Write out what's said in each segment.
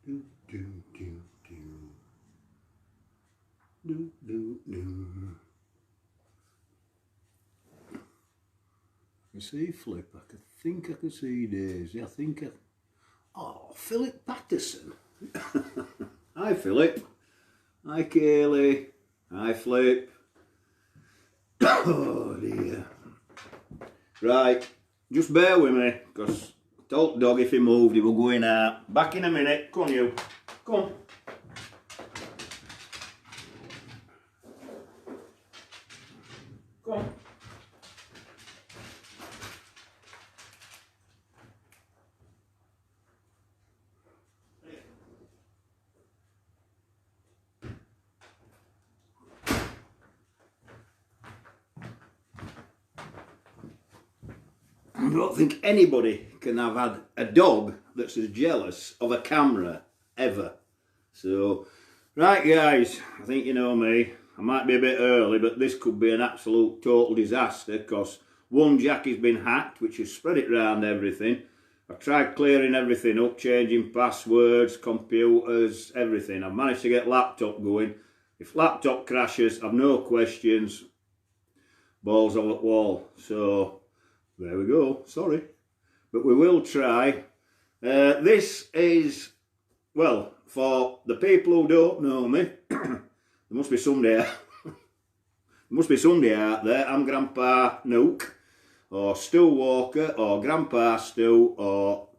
Do, do, do, do. Do, do, do. I can see Flip. I can see Daisy. Oh, Philip Patterson. Hi, Philip. Hi, Kaylee. Hi, Flip. Oh, dear. Right, just bear with me, because I told the dog if he moved, he will go in out. Back in a minute. Come on, you. Come on. Come on. I don't think anybody can have had a dog that's as jealous of a camera ever. So, right guys, I think you know me. I might be a bit early, but this could be an absolute total disaster, because one jackie's been hacked, which has spread it round everything. I've tried clearing everything up, changing passwords, computers, everything. I've managed to get laptop going. If laptop crashes, I've no questions. Balls on the wall. So, there we go, sorry. But we will try. This is, well, for the people who don't know me, there must be somebody out there. I'm Grandpa NEUK, or Stu Walker, or Grandpa Stu, or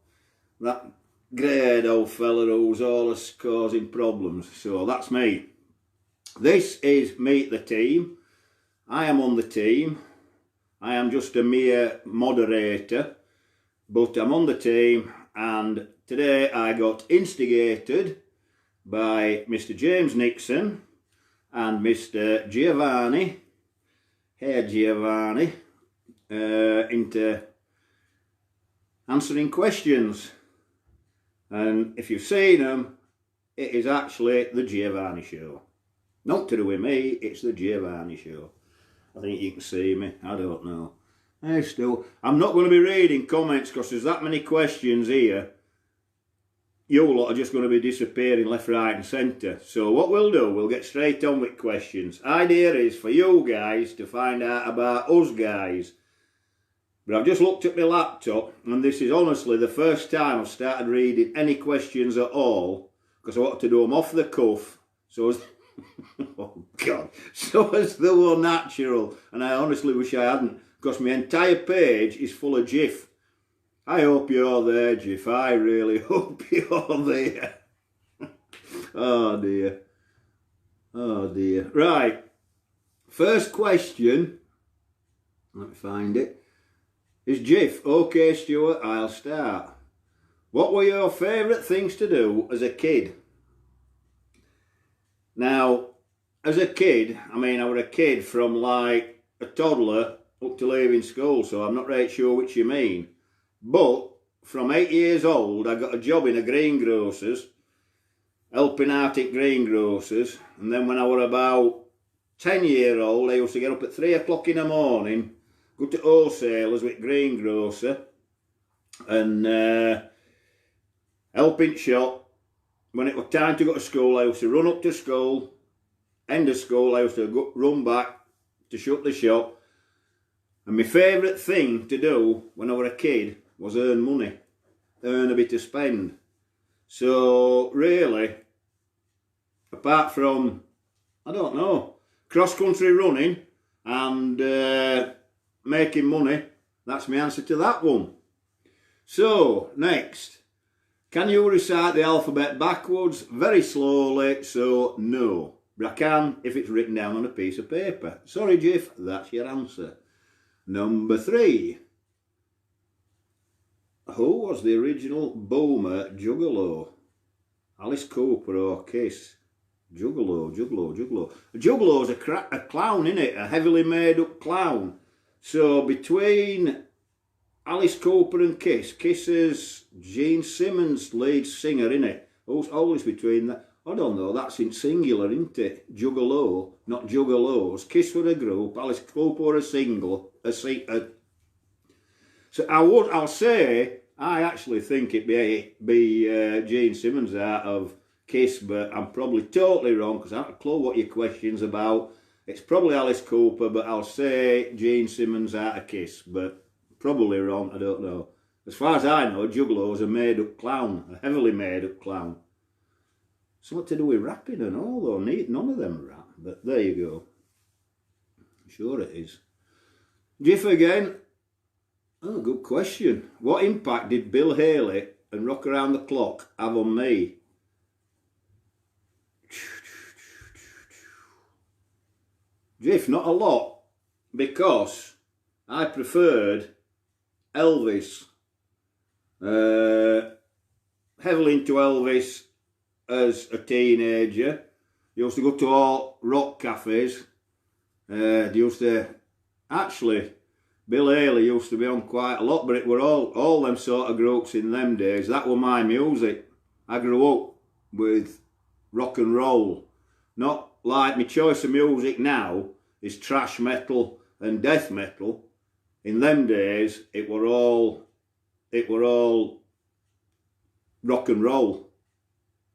that grey old fella who's always causing problems. So that's me. This is Meet the Team. I am on the team. I am just a mere moderator, but I'm on the team, and today I got instigated by Mr. James Nixon and Mr. Giovanni, Giovanni, into answering questions. And if you've seen them, it is actually the Giovanni show. Not to do with me, it's the Giovanni show. I think you can see me, I don't know. Hey Stu, I'm not going to be reading comments because there's that many questions here. You lot are just going to be disappearing left, right and centre. So what we'll do, we'll get straight on with questions. Idea is for you guys to find out about us guys. But I've just looked at my laptop, and this is honestly the first time I've started reading any questions at all, because I wanted to do them off the cuff, so as oh God, so as they were natural, and I honestly wish I hadn't, because my entire page is full of GIF. I hope you're there, GIF. I really hope you're there. Oh dear. Oh dear. Right. First question. Let me find it. Is GIF. Okay, Stuart, I'll start. What were your favourite things to do as a kid? Now, as a kid, I mean, I was a kid from like a toddler up to leaving school, so I'm not really sure which you mean. But from 8 years old, I got a job in a greengrocer's, helping out at greengrocers. And then when I was about 10-year-old, I used to get up at 3 o'clock in the morning, go to wholesalers with greengrocer, and helping shop. When it was time to go to school, I used to run up to school. End of school, I used to run back to shut the shop. And my favourite thing to do when I was a kid was earn money, earn a bit to spend. So really, apart from, I don't know, cross-country running and making money, that's my answer to that one. So, next. Can you recite the alphabet backwards? Very slowly, so no. But I can if it's written down on a piece of paper. Sorry, Jiff, that's your answer. Number 3. Who was the original boomer juggalo? Alice Cooper or Kiss? Juggalo. A juggalo's a clown, innit? A heavily made up clown. So between Alice Cooper and Kiss. Kiss is Gene Simmons, lead singer, innit? Who's always between that? I don't know, that's in singular, isn't it? Juggalo, not juggalos. Kiss were a group, Alice Cooper were a single. So I'll say I actually think it'd be Gene Simmons out of Kiss, but I'm probably totally wrong because I don't have a clue what your question's about. It's probably Alice Cooper, but I'll say Gene Simmons out of Kiss, but probably wrong, I don't know. As far as I know, Juggalo's a made-up clown, a heavily made-up clown. Something to do with rapping and all, though. None of them rap, but there you go. Sure it is. Jiff again. Oh, good question. What impact did Bill Haley and Rock Around the Clock have on me? Jiff, not a lot, because I preferred Elvis. Heavily into Elvis as a teenager. Used to go to all rock cafes. Actually, Bill Haley used to be on quite a lot, but it were all them sort of groups in them days. That were my music. I grew up with rock and roll. Not like my choice of music now is thrash metal and death metal. In them days, it were all rock and roll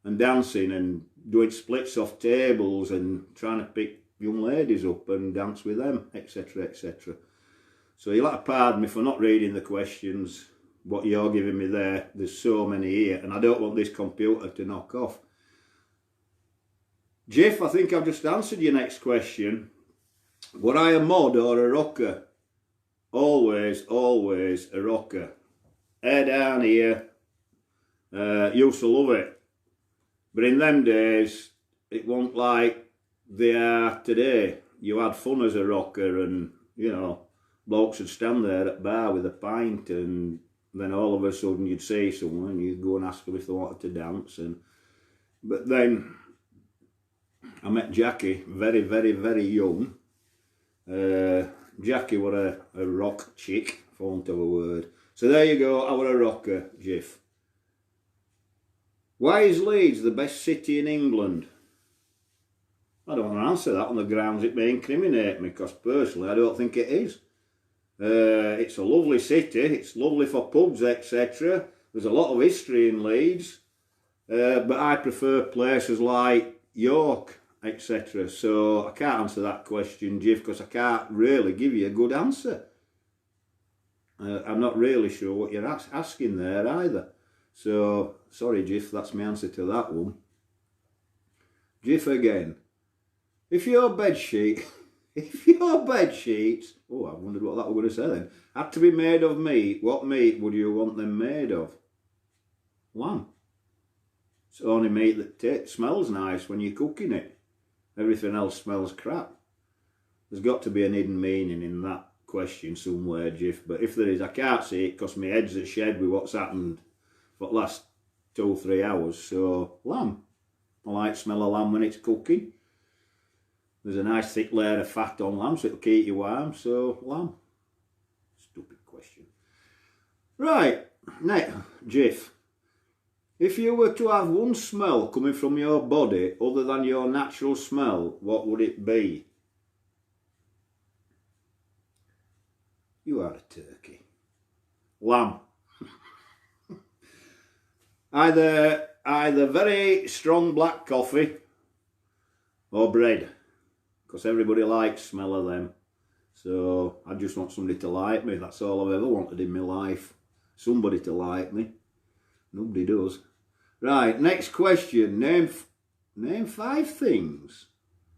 and dancing and doing splits off tables and trying to pick young ladies up and dance with them, etc., etc. So you'll have to pardon me for not reading the questions, what you're giving me there. There's so many here, and I don't want this computer to knock off. Jiff, I think I've just answered your next question. Were I a mod or a rocker? Always, always a rocker. Hair down here. Used to love it. But in them days, it wasn't like they are today. You had fun as a rocker and, you know, blokes would stand there at the bar with a pint and then all of a sudden you'd see someone and you'd go and ask them if they wanted to dance. But then I met Jackie very, very, very young. Jackie were a rock chick, for want of a word. So there you go, I were a rocker, Jiff. Why is Leeds the best city in England? I don't want to answer that on the grounds it may incriminate me, because personally I don't think it is. It's a lovely city, it's lovely for pubs, etc. There's a lot of history in Leeds, but I prefer places like York, etc. So I can't answer that question, Jiff, because I can't really give you a good answer. I'm not really sure what you're asking there either. So, sorry Jiff, that's my answer to that one. Jiff again. If your bedsheets, oh, I wondered what that was going to say then, had to be made of meat, what meat would you want them made of? Lamb. It's the only meat that smells nice when you're cooking it. Everything else smells crap. There's got to be an hidden meaning in that question somewhere, Jiff, but if there is, I can't see it because my head's at shed with what's happened for the last 2 or 3 hours. So, lamb. I like smell of lamb when it's cooking. There's a nice thick layer of fat on lamb, so it'll keep you warm. So, lamb. Stupid question. Right, next, Jiff. If you were to have one smell coming from your body other than your natural smell, what would it be? You are a turkey. Lamb. Either very strong black coffee or bread, because everybody likes smell of them. So I just want somebody to like me. That's all I've ever wanted in my life. Somebody to like me. Nobody does. Right, next question. Name 5 things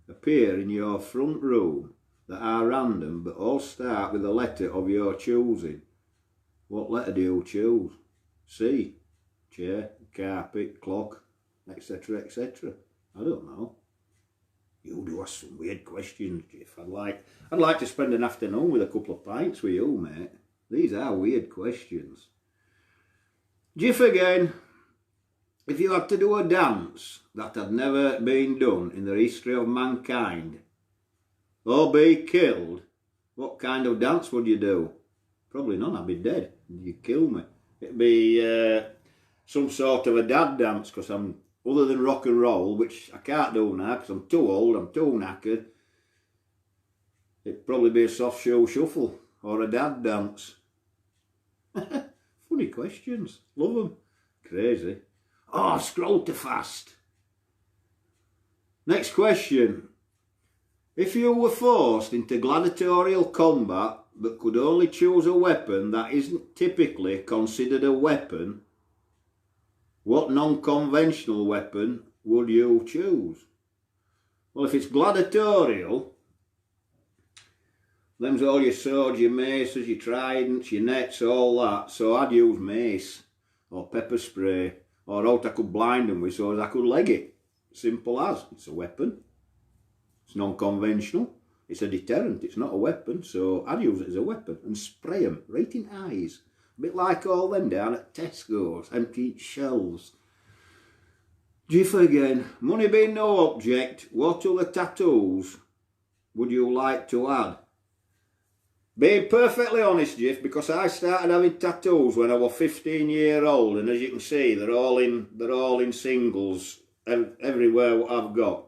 appear in your front room that are random but all start with a letter of your choosing. What letter do you choose? C. Chair, carpet, clock, etc., etc. I don't know. You do ask some weird questions, Jiff. I'd like to spend an afternoon with a couple of pints with you, mate. These are weird questions. Jiff again. If you had to do a dance that had never been done in the history of mankind, or be killed, what kind of dance would you do? Probably none, I'd be dead. You'd kill me. It'd be some sort of a dad dance, because I'm, other than rock and roll, which I can't do now because I'm too old, I'm too knackered, it'd probably be a soft shoe shuffle or a dad dance. Funny questions. Love them. Crazy. Oh, scroll too fast. Next question. If you were forced into gladiatorial combat but could only choose a weapon that isn't typically considered a weapon, what non-conventional weapon would you choose? Well, if it's gladiatorial, them's all your swords, your maces, your tridents, your nets, all that. So I'd use mace or pepper spray or out I could blind them with so as I could leg it. Simple as. It's a weapon. It's non-conventional. It's a deterrent. It's not a weapon. So I'd use it as a weapon and spray them right in eyes. A bit like all them down at Tesco's, empty shelves. Jiff again. Money being no object, what other tattoos would you like to add? Being perfectly honest, Jiff, because I started having tattoos when I was 15-year-old, and as you can see, they're all in singles everywhere what I've got.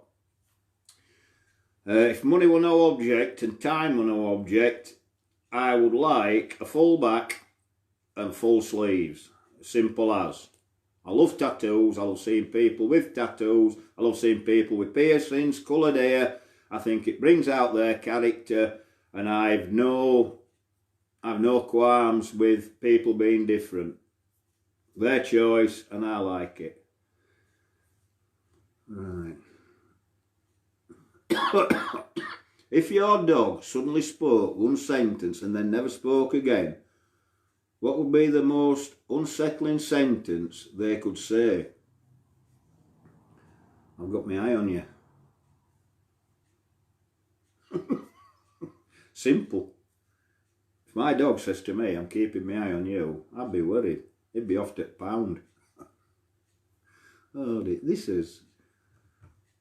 If money were no object and time were no object, I would like a full back and full sleeves. Simple as. I love tattoos. I love seeing people with tattoos. I love seeing people with piercings, coloured hair. I think it brings out their character, and I've no qualms with people being different. Their choice, and I like it. Right. If your dog suddenly spoke one sentence and then never spoke again, what would be the most unsettling sentence they could say? I've got my eye on you. Simple. If my dog says to me, I'm keeping my eye on you, I'd be worried. He'd be off to pound. Oh, this is...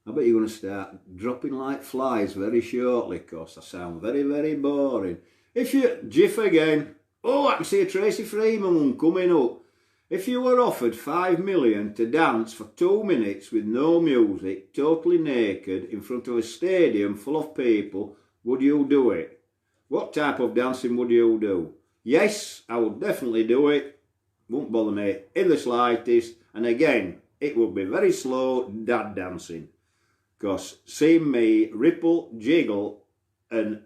I bet you're going to start dropping like flies very shortly, because I sound very, very boring. If you... Jiff again. Oh, I can see a Tracy Freeman one coming up. If you were offered $5 million to dance for 2 minutes with no music, totally naked, in front of a stadium full of people, would you do it? What type of dancing would you do? Yes, I would definitely do it. Won't bother me in the slightest. And again, it would be very slow dad dancing. Because seeing me ripple, jiggle, and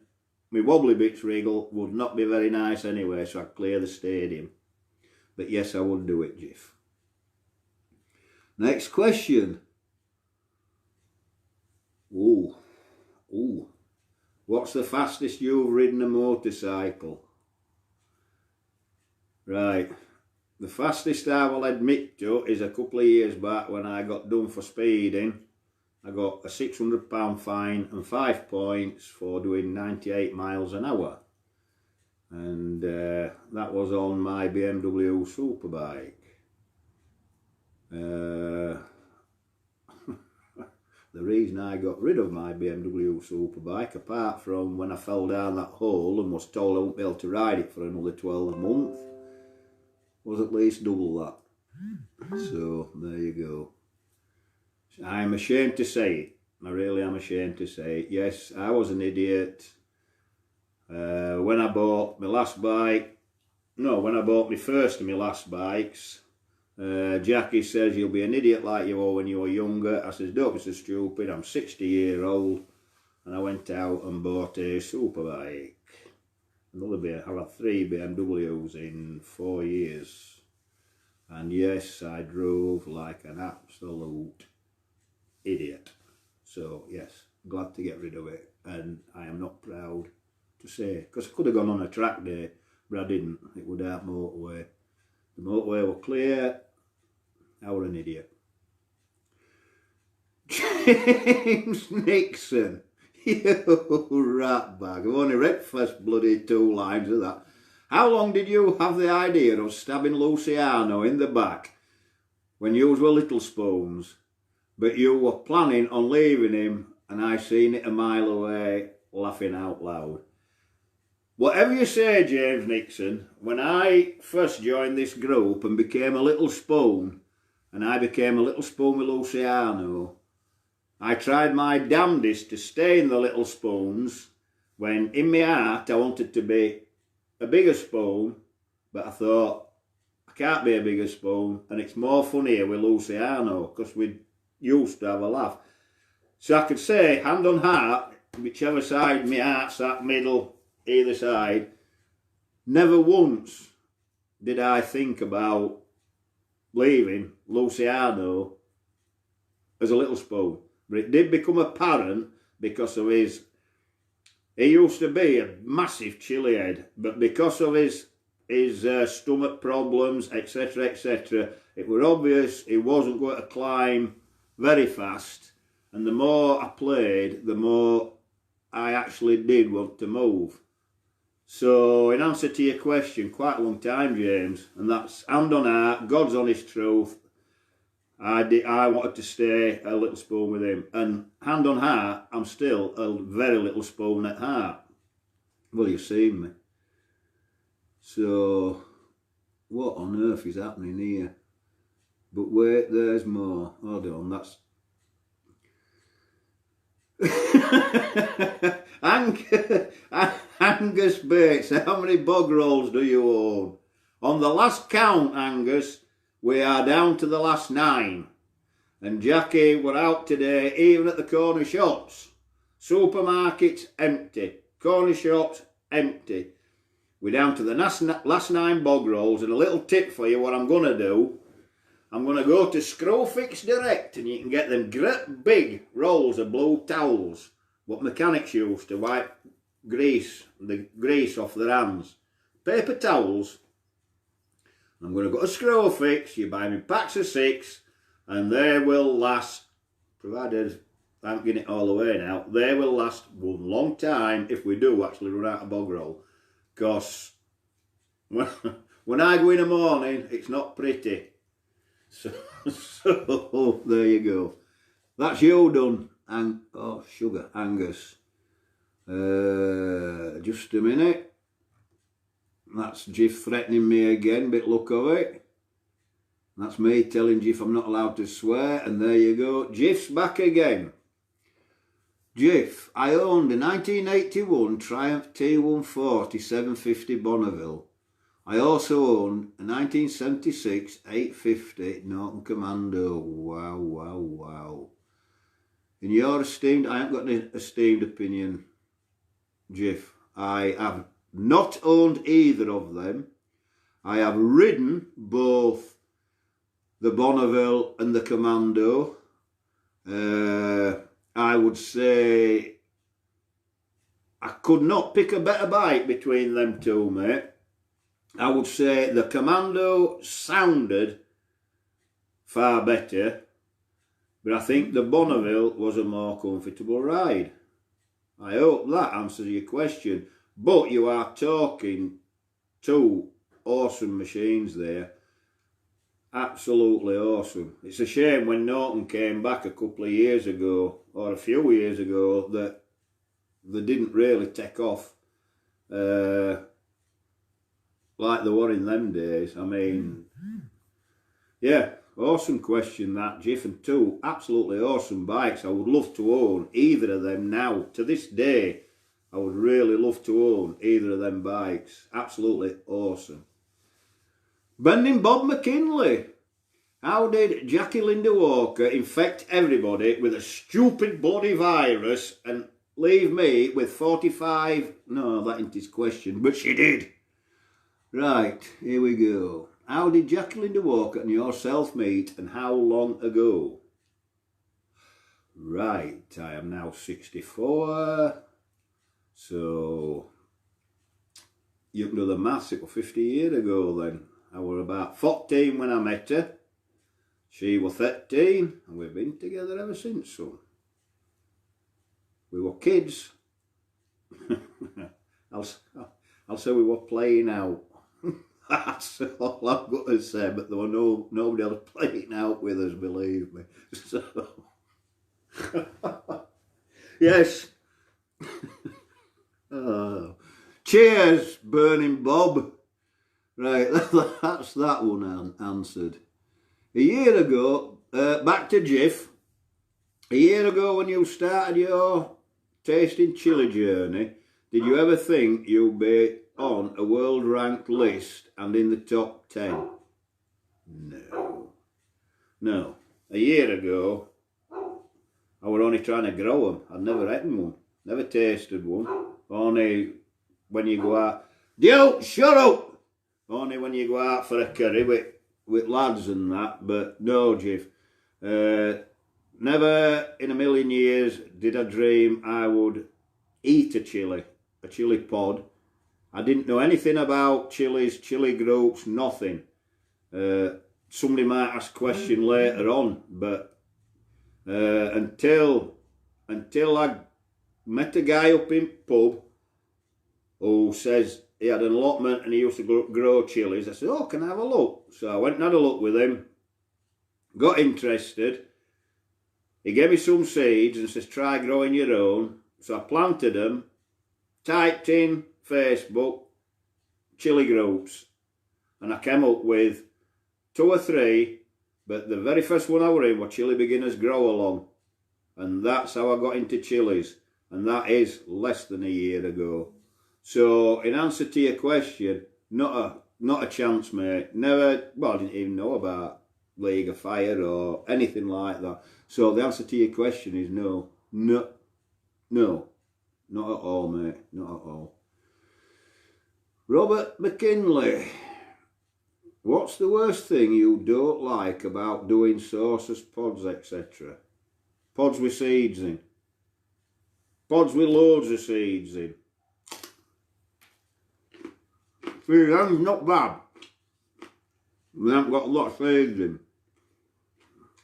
my wobbly bits wriggle would not be very nice anyway, so I'd clear the stadium. But yes, I would do it, Jiff. Next question. Ooh. What's the fastest you've ridden a motorcycle? Right. The fastest I will admit to is a couple of years back when I got done for speeding. I got a £600 fine and 5 points for doing 98 miles an hour. And that was on my BMW Superbike. The reason I got rid of my BMW Superbike, apart from when I fell down that hole and was told I wouldn't be able to ride it for another 12 months, was at least double that. So, there you go. I'm ashamed to say it. I really am ashamed to say it. Yes, I was an idiot. When I bought my last bike, when I bought my first of my last bikes, Jackie says, you'll be an idiot like you were when you were younger. I says, don't be so stupid, I'm 60-year-old. And I went out and bought a Superbike. I've had 3 BMWs in 4 years. And yes, I drove like an absolute idiot. So yes, glad to get rid of it. And I am not proud to say, because I could have gone on a track day, but I didn't. It was out motorway. The motorway was clear. I was an idiot. James Nixon, you rat bag. I've only read first bloody 2 lines of that. How long did you have the idea of stabbing Luciano in the back when you were little spoons, but you were planning on leaving him and I seen it a mile away, laughing out loud? Whatever you say, James Nixon, when I first joined this group and became a little spoon, and I became a little spoon with Luciano, I tried my damnedest to stay in the little spoons when in my heart I wanted to be a bigger spoon, but I thought, I can't be a bigger spoon, and it's more funnier with Luciano, because we used to have a laugh. So I could say, hand on heart, whichever side my heart's at, middle, either side, never once did I think about leaving Luciano as a little spoon. But it did become apparent because of his... He used to be a massive Chilli-head, but because of his stomach problems, etc., etc., it was obvious he wasn't going to climb very fast. And the more I played, the more I actually did want to move. So, in answer to your question, quite a long time, James, and that's hand on heart, God's honest truth. I wanted to stay a little spoon with him, and hand on heart, I'm still a very little spoon at heart. Well, you've seen me. So, what on earth is happening here? But wait, there's more. Hold on, that's... Angus Bates, how many bog rolls do you own? On the last count, Angus, we are down to the last 9. And Jackie, we're out today, even at the corner shops. Supermarkets, empty. Corner shops, empty. We're down to the last 9 bog rolls, and a little tip for you what I'm going to do. I'm going to go to Screwfix Direct, and you can get them great big rolls of blue towels, what mechanics use to wipe the grease off their hands. Paper towels. I'm going to go to Screwfix, you buy me packs of 6, and they will last, provided I'm getting it all the way now, they will last one long time if we do actually run out of bog roll. Because when I go in the morning, it's not pretty. So there you go. That's you done. And oh, sugar, Angus. Just a minute. That's Jiff threatening me again, bit luck of it. That's me telling Jiff I'm not allowed to swear, and there you go. Jiff's back again. Jiff, I owned a 1981 Triumph T140 750 Bonneville. I also owned a 1976 850 Norton Commando. Wow, wow, wow. In your esteemed, I haven't got an esteemed opinion, Jiff. I have not owned either of them. I have ridden both the Bonneville and the Commando. I would say I could not pick a better bike between them two, mate. I would say the Commando sounded far better, but I think the Bonneville was a more comfortable ride. I hope that answers your question. But you are talking 2 awesome machines there. Absolutely awesome. It's a shame when Norton came back a couple of years ago, or a few years ago, that they didn't really take off like they were in them days. I mean, yeah, awesome question that, Jiff, and 2 absolutely awesome bikes. I would love to own either of them now. To this day, I would really love to own either of them bikes. Absolutely awesome. Bending Bob McKinley. How did Jackie Linda Walker infect everybody with a stupid bloody virus and leave me with 45... No, that isn't his question, but she did. Right, here we go. How did Jackie Linda Walker and yourself meet, and how long ago? Right, I am now 64. So, you can do the maths, it was 50 years ago then. I was about 14 when I met her. She was 13, and we've been together ever since. So, we were kids. I'll say we were playing out. That's all I've got to say. But there were nobody else playing out with us, believe me. So, yes. Oh. Cheers, Burning Bob. Right, that's that one answered. A year ago, back to Jiff. A year ago when you started your tasting chili journey, did you ever think you'd be on a world ranked list and in the top 10? No. No. A year ago, I were only trying to grow them. I'd never eaten one. Never tasted one. Only when you go out. Dude, shut up! Only when you go out for a curry with lads and that. But no, Jiff. Never in a million years did I dream I would eat a chilli pod. I didn't know anything about chilies, chili groups, nothing. Somebody might ask a question later on, but until I met a guy up in pub who says he had an allotment and he used to grow chilies, I said, oh, can I have a look? So I went and had a look with him, got interested. He gave me some seeds and says, try growing your own. So I planted them, typed in Facebook, chili groups, and I came up with 2 or 3, but the very first one I were in was Chili Beginners Grow Along. And that's how I got into chilies. And that is less than a year ago. So in answer to your question, not a chance, mate. Never, well, I didn't even know about League of Fire or anything like that. So the answer to your question is no. No. No. Not at all, mate. Not at all. Robert McKinley. What's the worst thing you don't like about doing sauces, pods, etc.? Pods with seeds in. Pods with loads of seeds in. See, them's not bad. They haven't got a lot of seeds in.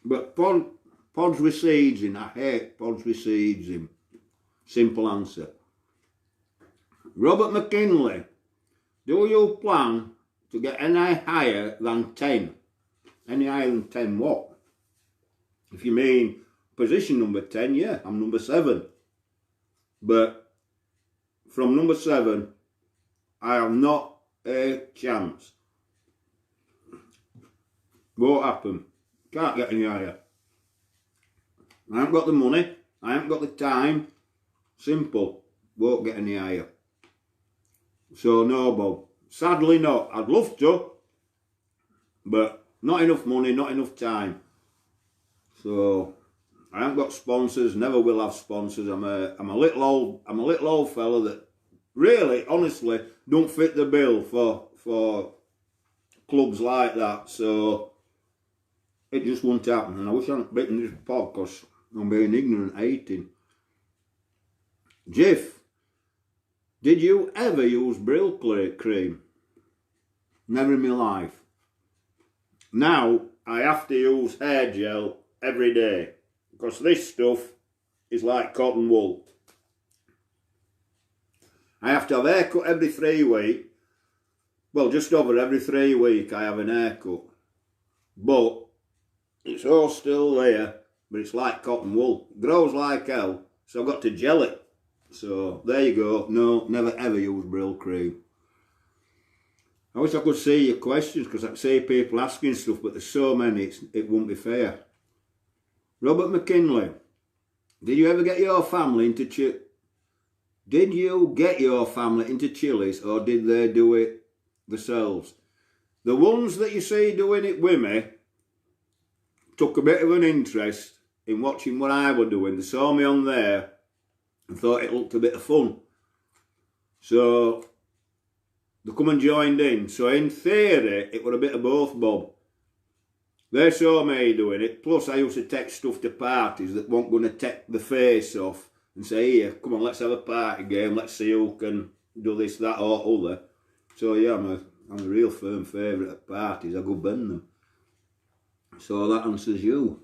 But pods with seeds in, I hate pods with seeds in. Simple answer. Robert McKinley, do you plan to get any higher than 10? Any higher than 10 what? If you mean position number 10, yeah, I'm number 7. But from number 7, I have not a chance. Won't happen. Can't get any higher. I haven't got the money. I haven't got the time. Simple. Won't get any higher. So no, Bob. Sadly not. I'd love to, but not enough money, not enough time. So I haven't got sponsors. Never will have sponsors. I'm a little old fella that really, honestly, don't fit the bill for clubs like that. So it just won't happen. And I wish I hadn't bitten this pod because I'm being ignorant eating. Jiff, did you ever use Brill cream? Never in my life. Now I have to use hair gel every day because this stuff is like cotton wool. I have to have a haircut every 3 weeks. Well, just over every 3 weeks I have an haircut. But it's all still there, but it's like cotton wool. It grows like hell, so I've got to gel it. So there you go. No, never ever use Brill cream. I wish I could see your questions because I can see people asking stuff, but there's so many it won't be fair. Robert McKinley, did you ever get your family into chilies or did they do it themselves? The ones that you see doing it with me took a bit of an interest in watching what I were doing. They saw me on there and thought it looked a bit of fun. So they come and joined in. So in theory, it were a bit of both, Bob. They saw me doing it. Plus, I used to take stuff to parties that weren't going to take the face off and say, here, come on, let's have a party game. Let's see who can do this, that or other. So yeah, I'm a real firm favourite at parties. I go bend them. So that answers you.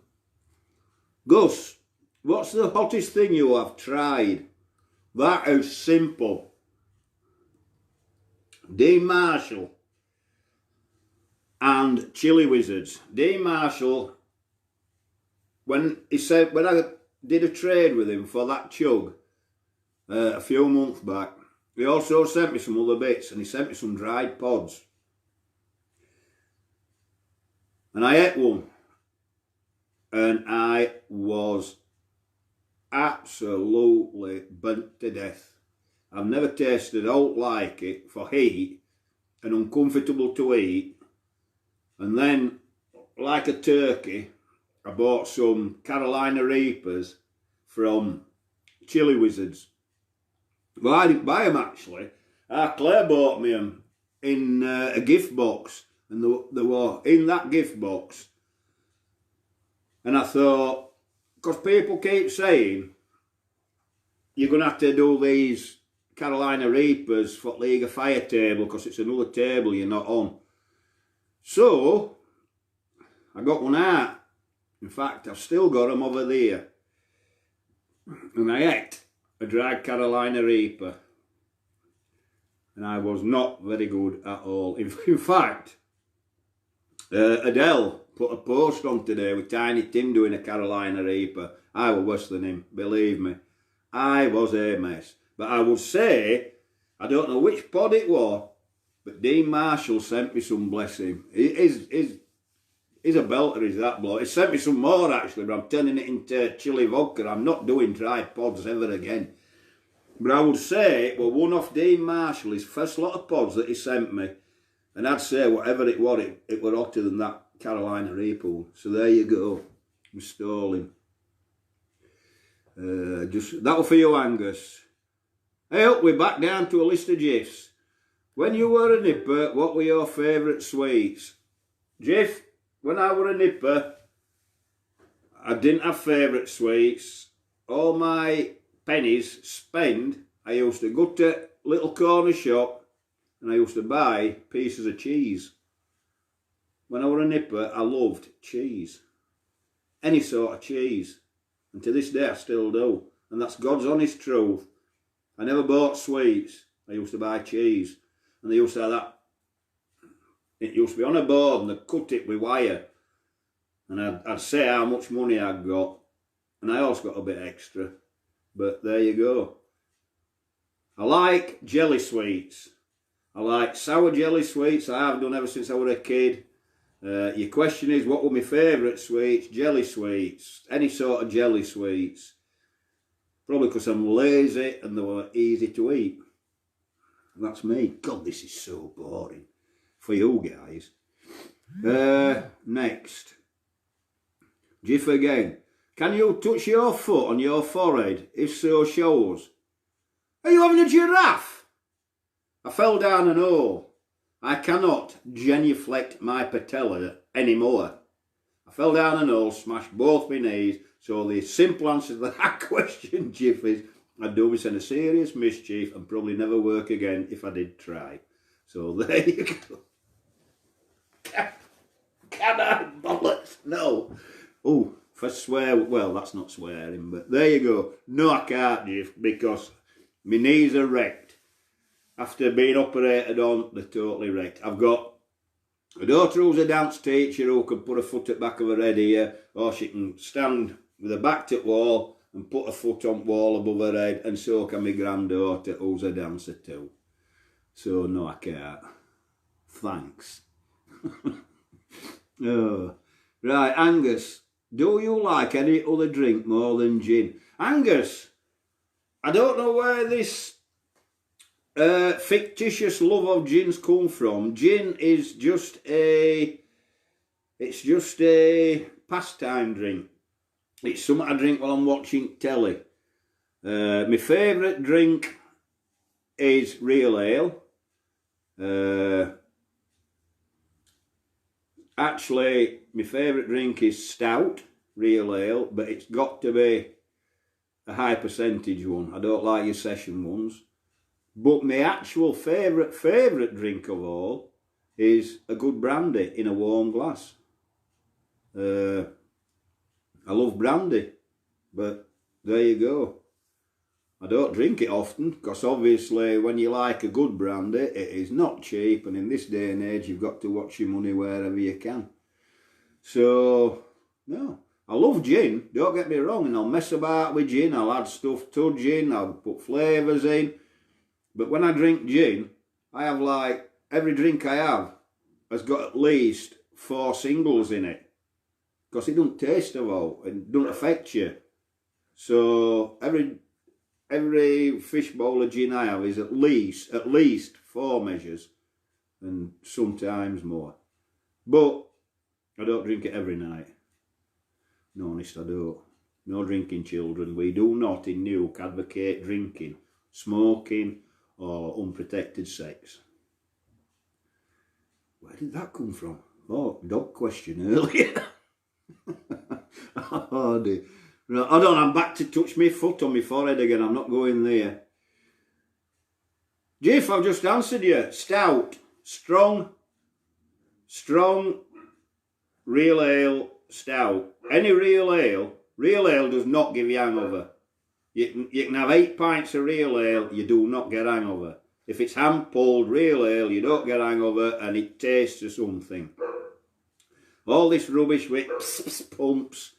Gus, what's the hottest thing you have tried? That is simple. Dean Marshall and Chili Wizards. Dean Marshall, when I did a trade with him for that chug a few months back, he also sent me some other bits and he sent me some dried pods. And I ate one and I was absolutely burnt to death. I've never tasted out like it for heat and uncomfortable to eat. And then like a turkey, I bought some Carolina Reapers from Chilli-heads. Well, I didn't buy them actually. Claire bought me them in a gift box, and they were in that gift box. And I thought, because people keep saying you're going to have to do these Carolina Reapers for League of Fire table because it's another table you're not on. So I got one out. In fact, I've still got them over there. And I ate a dried Carolina Reaper. And I was not very good at all. In fact, Adele put a post on today with Tiny Tim doing a Carolina Reaper. I was worse than him, believe me. I was a mess. But I would say, I don't know which pod it was, but Dean Marshall sent me some, bless him. He's a belter, is that bloke. He sent me some more actually, but I'm turning it into chili vodka. I'm not doing dry pods ever again. But I would say it was one off Dean Marshall, his first lot of pods that he sent me. And I'd say whatever it was, it were hotter than that Carolina Reaper one. So there you go. I'm stalling. That was for you, Angus. Hey, up, we're back down to a list of gifs. When you were a nipper, what were your favourite sweets? Jiff, when I were a nipper, I didn't have favourite sweets. All my pennies spent, I used to go to a little corner shop and I used to buy pieces of cheese. When I were a nipper, I loved cheese. Any sort of cheese. And to this day I still do. And that's God's honest truth. I never bought sweets. I used to buy cheese. And they used to have that. It used to be on a board and they'd cut it with wire. And I'd say how much money I'd got. And I always got a bit extra. But there you go. I like jelly sweets. I like sour jelly sweets. I have done ever since I was a kid. Your question is, what were my favourite sweets? Jelly sweets. Any sort of jelly sweets. Probably because I'm lazy and they were easy to eat. That's me. God, this is so boring for you guys. Next. Jiff again. Can you touch your foot on your forehead? If so, show us. Are you having a giraffe? I fell down an hole. I cannot genuflect my patella anymore. I fell down an hole, smashed both my knees. So the simple answer to that question, Jiff, is I'd do myself a serious mischief and probably never work again if I did try. So there you go. Can I bollocks? No. Oh, if I swear, well, that's not swearing, but there you go. No, I can't, Jiff, because my knees are wrecked. After being operated on, they're totally wrecked. I've got a daughter who's a dance teacher who can put a foot at the back of her head here, or she can stand with her back to the wall and put a foot on the wall above her head, and so can my granddaughter who's a dancer too. So no, I can't. Thanks. Oh. Right, Angus, do you like any other drink more than gin? Angus, I don't know where this fictitious love of gin's come from. Gin is just a pastime drink. It's something I drink while I'm watching telly. My favourite drink is real ale. Actually, my favourite drink is stout, real ale, but it's got to be a high percentage one. I don't like your session ones. But my actual favourite drink of all is a good brandy in a warm glass. I love brandy, but there you go. I don't drink it often, because obviously when you like a good brandy, it is not cheap, and in this day and age you've got to watch your money wherever you can. So, no. I love gin, don't get me wrong, and I'll mess about with gin, I'll add stuff to gin, I'll put flavours in. But when I drink gin, I have like, every drink I have has got at least 4 singles in it. Because it doesn't taste of all, it doesn't affect you. So every fish bowl of gin I have is at least 4 measures, and sometimes more. But I don't drink it every night. No, honest, I don't. No drinking, children. We do not in Neuk advocate drinking, smoking, or unprotected sex. Where did that come from? Oh, dog question earlier. Oh dear. Right, hold on, I'm back to touch my foot on my forehead again. I'm not going there. Jiff, I've just answered you. Stout, strong, real ale, stout. Any real ale does not give you hangover. You can have 8 pints of real ale, you do not get hangover. If it's hand-pulled real ale, you don't get hangover and it tastes of something. All this rubbish with pumps.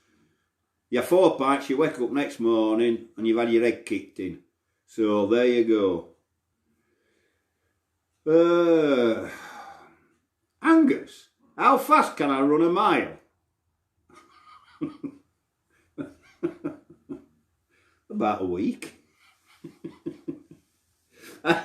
You have 4 pints, you wake up next morning and you've had your head kicked in. So there you go. Angus, how fast can I run a mile? About a week. I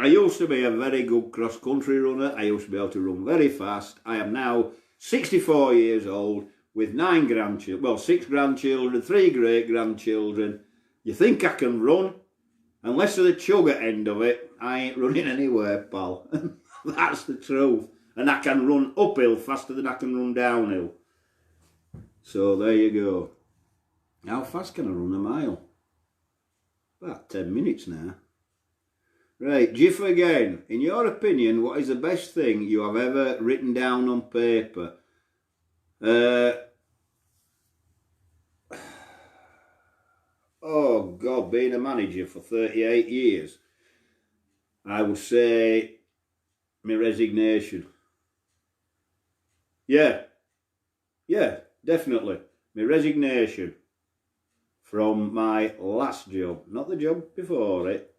used to be a very good cross-country runner. I used to be able to run very fast. I am now 64 years old with 9 grandchildren, well, 6 grandchildren, 3 great-grandchildren. You think I can run? Unless of the chugger end of it, I ain't running anywhere, pal. That's the truth. And I can run uphill faster than I can run downhill. So there you go. How fast can I run a mile? About 10 minutes now. Right, Jiff again. In your opinion, what is the best thing you have ever written down on paper? Oh God, being a manager for 38 years, I would say my resignation. Yeah, definitely. My resignation from my last job, not the job before it.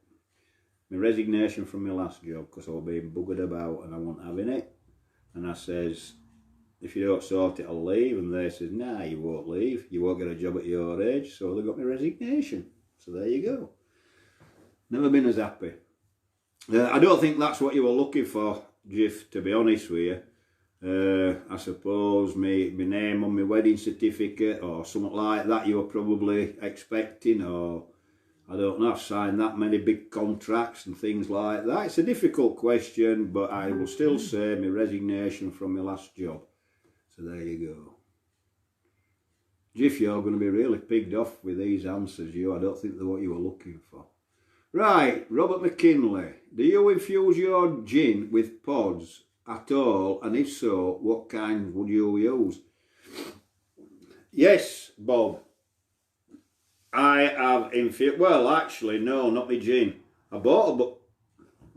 My resignation from my last job, because I was being buggered about and I wasn't having it. And I says, if you don't sort it, I'll leave. And they says, nah, you won't leave. You won't get a job at your age. So they got my resignation. So there you go. Never been as happy. I don't think that's what you were looking for, Jiff, to be honest with you. I suppose my name on my wedding certificate or something like that you were probably expecting, or I don't know, I've signed that many big contracts and things like that. It's a difficult question, but I will still say my resignation from my last job. So there you go. Jiff, you're going to be really pigged off with these answers, you. I don't think they're what you were looking for. Right, Robert McKinley. Do you infuse your gin with pods at all? And if so, what kind would you use? Yes, Bob. I have infused... Well, actually, no, not my gin. I bought a...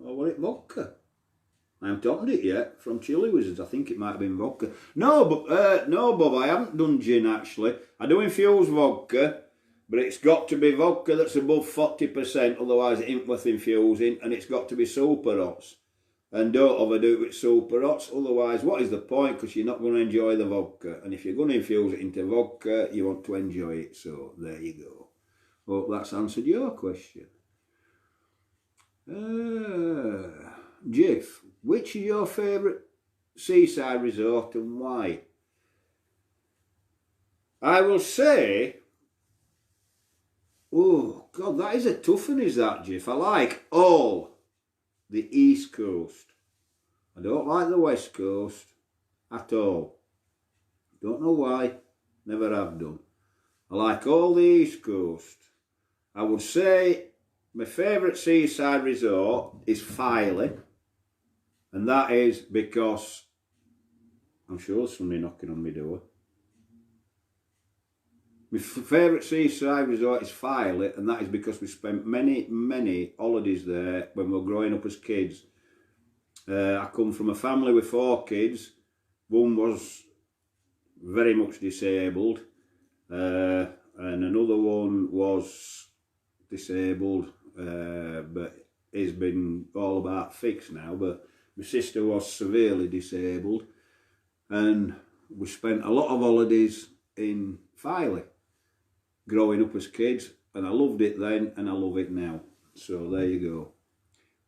Oh, was it vodka? I haven't opened it yet from Chilli-heads. I think it might have been vodka. No, Bob, I haven't done gin actually. I do infuse vodka, but it's got to be vodka that's above 40%, otherwise it ain't worth infusing, and it's got to be super hots. And don't overdo it with super hots, otherwise what is the point? Because you're not going to enjoy the vodka. And if you're going to infuse it into vodka, you want to enjoy it. So there you go. Hope that's answered your question. Jiff, which is your favourite seaside resort and why? I will say, oh God, that is a tough one, is that, Jiff? I like all the East Coast. I don't like the West Coast at all. Don't know why, never have done. I like all the East Coast. I would say my favourite seaside resort is Filey. And that is because, I'm sure there's somebody knocking on my door. My favourite seaside resort is Filey, and that is because we spent many holidays there when we were growing up as kids. I come from a family with 4 kids. One was very much disabled, and another one was disabled, but he's been all about fixed now. But my sister was severely disabled, and we spent a lot of holidays in Filey growing up as kids, and I loved it then and I love it now. So there you go.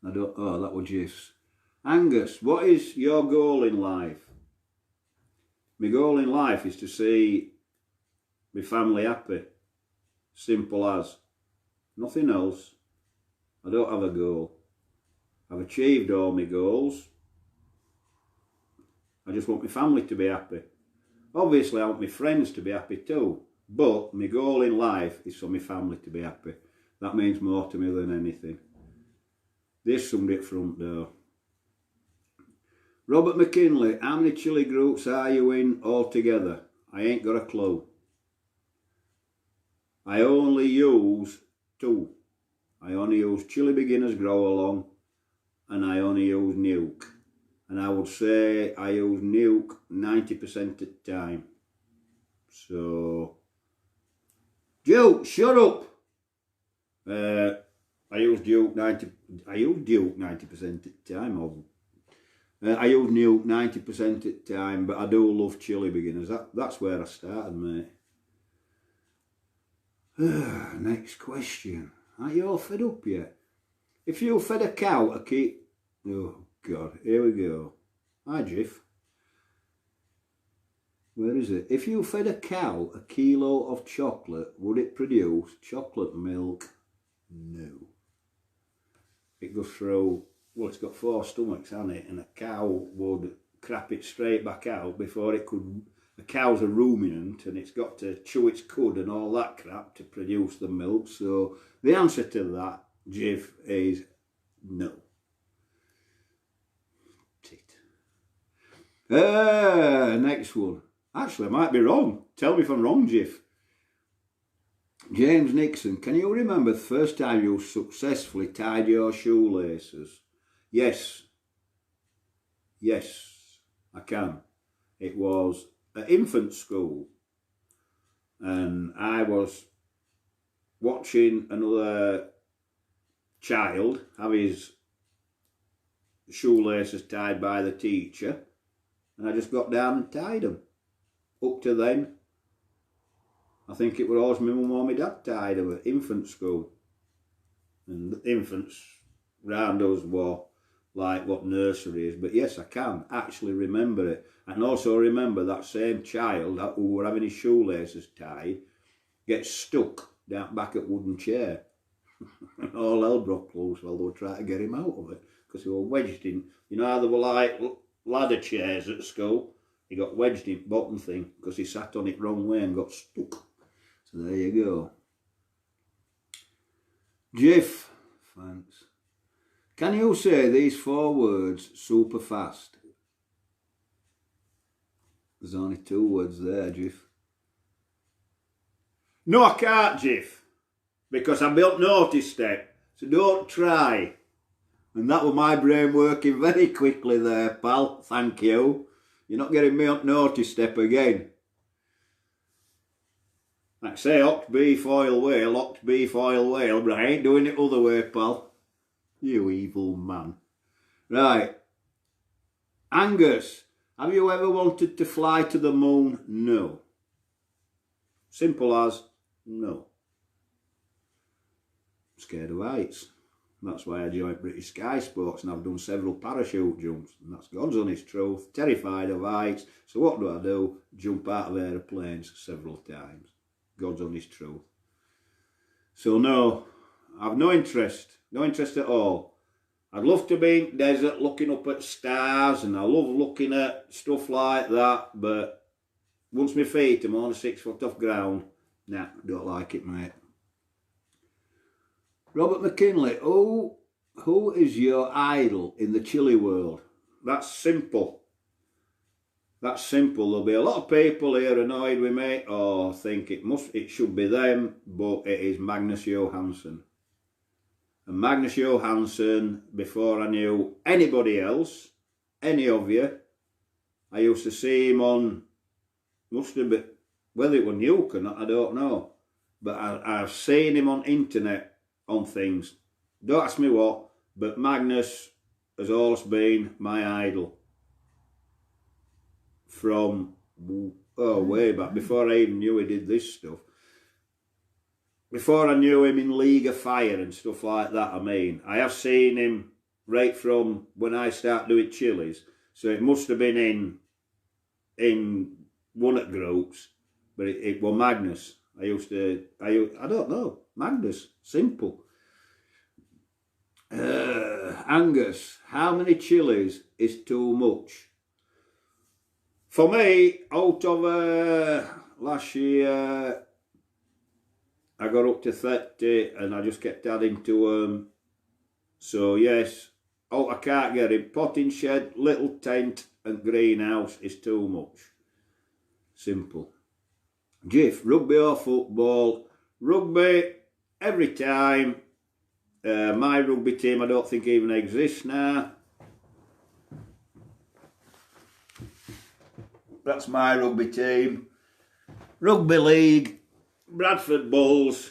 That was Jiff's. Angus, what is your goal in life? My goal in life is to see my family happy. Simple as. Nothing else. I don't have a goal. I've achieved all my goals. I just want my family to be happy. Obviously, I want my friends to be happy too. But my goal in life is for my family to be happy. That means more to me than anything. There's somebody at front door. Robert McKinley, how many chili groups are you in altogether? I ain't got a clue. I only use 2. I only use Chili Beginners Grow Along and I only use Nuke. And I would say I use Nuke 90% of the time. So, Duke, shut up! I use Duke 90% of the time. I use Nuke 90% of the time, but I do love Chili Beginners. That's where I started, mate. Next question. Are you all fed up yet? If you fed a cow a key... Oh, God. Here we go. Hi, Jiff. Where is it? If you fed a cow a kilo of chocolate, would it produce chocolate milk? No. It goes through... Well, it's got 4 stomachs, hasn't it? And a cow would crap it straight back out before it could... A cow's a ruminant and it's got to chew its cud and all that crap to produce the milk. So the answer to that, Jiff, is no. Next one. Actually, I might be wrong. Tell me if I'm wrong, Jiff. James Nixon, can you remember the first time you successfully tied your shoelaces? Yes. Yes, I can. It was at infant school. And I was watching another child have his shoelaces tied by the teacher. And I just got down and tied them. Up to then, I think it was always my mum or my dad tied them at infant school. And the infants round us were like what nursery is. But yes, I can actually remember it. I can also remember that same child who were having his shoelaces tied gets stuck down back at wooden chair. And all hell broke loose while they were trying to get him out of it. Because he was wedged in, you know how they were like ladder chairs at school? He got wedged in the bottom thing because he sat on it wrong way and got stuck. So there you go. Jiff, thanks. Can you say these 4 words super fast? There's only 2 words there, Jiff. No, I can't, Jiff, because I built noticed it. So don't try. And that was my brain working very quickly there, pal. Thank you. You're not getting me on naughty step again. Like say, oct beef oil whale, but I ain't doing it other way, pal. You evil man. Right. Angus, have you ever wanted to fly to the moon? No. Simple as no. I'm scared of heights. That's why I joined British Sky Sports and I've done several parachute jumps. And that's God's honest truth. Terrified of heights. So what do? Jump out of aeroplanes several times. God's honest truth. So no, I've no interest. No interest at all. I'd love to be in the desert looking up at stars and I love looking at stuff like that. But once my feet are on 6 foot off ground, nah, don't like it, mate. Robert McKinley, who is your idol in the chili world? That's simple. That's simple. There'll be a lot of people here annoyed with me or think it should be them, but it is Magnus Johansson. And Magnus Johansson, before I knew anybody else, any of you, I used to see him on, must have been, whether it was Nuke or not, I don't know. But I've seen him on internet on things. Don't ask me what, but Magnus has always been my idol. From, way back, before I even knew he did this stuff. Before I knew him in League of Fire and stuff like that, I mean. I have seen him right from when I started doing chilies. So it must have been in won at groups, but it was Magnus. I don't know, Magnus, simple. Angus, how many chilies is too much? For me, out of last year, I got up to 30 and I just kept adding to them. So yes, I can't get it. Potting shed, little tent and greenhouse is too much. Simple. Jiff, rugby or football? Rugby, every time. My rugby team I don't think even exists now. That's my rugby team. Rugby league, Bradford Bulls,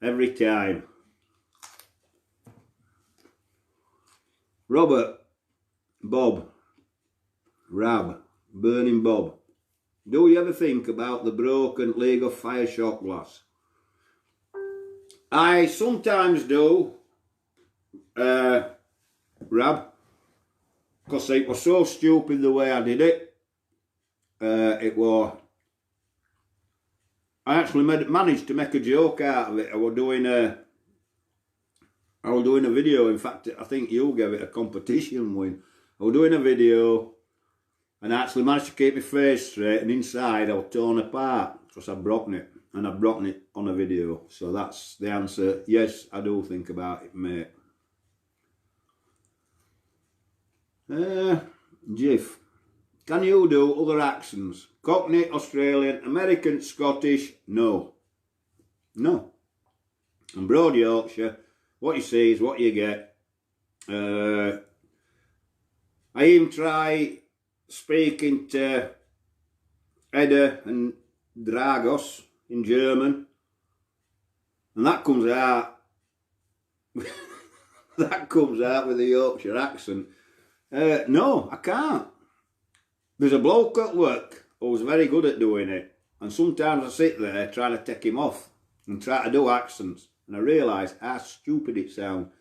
every time. Robert, Bob, Rab, Burning Bob. Do you ever think about the broken League of Fire shot glass? I sometimes do, Rab, because it was so stupid the way I did it. It was. I actually managed to make a joke out of it. I was doing a video. In fact, I think you gave it a competition win. I was doing a video, and I actually managed to keep my face straight. And inside, I was torn apart because I'd broken it, and I'd broken it on a video. So that's the answer. Yes, I do think about it, mate. Jiff. Can you do other accents? Cockney, Australian, American, Scottish? No. No. And Broad Yorkshire, what you see is what you get. I even try speaking to Edda and Dragos in German, and that comes out that comes out with a Yorkshire accent. No, I can't. There's a bloke at work who's very good at doing it, and sometimes I sit there trying to take him off and try to do accents, and I realise how stupid it sounds.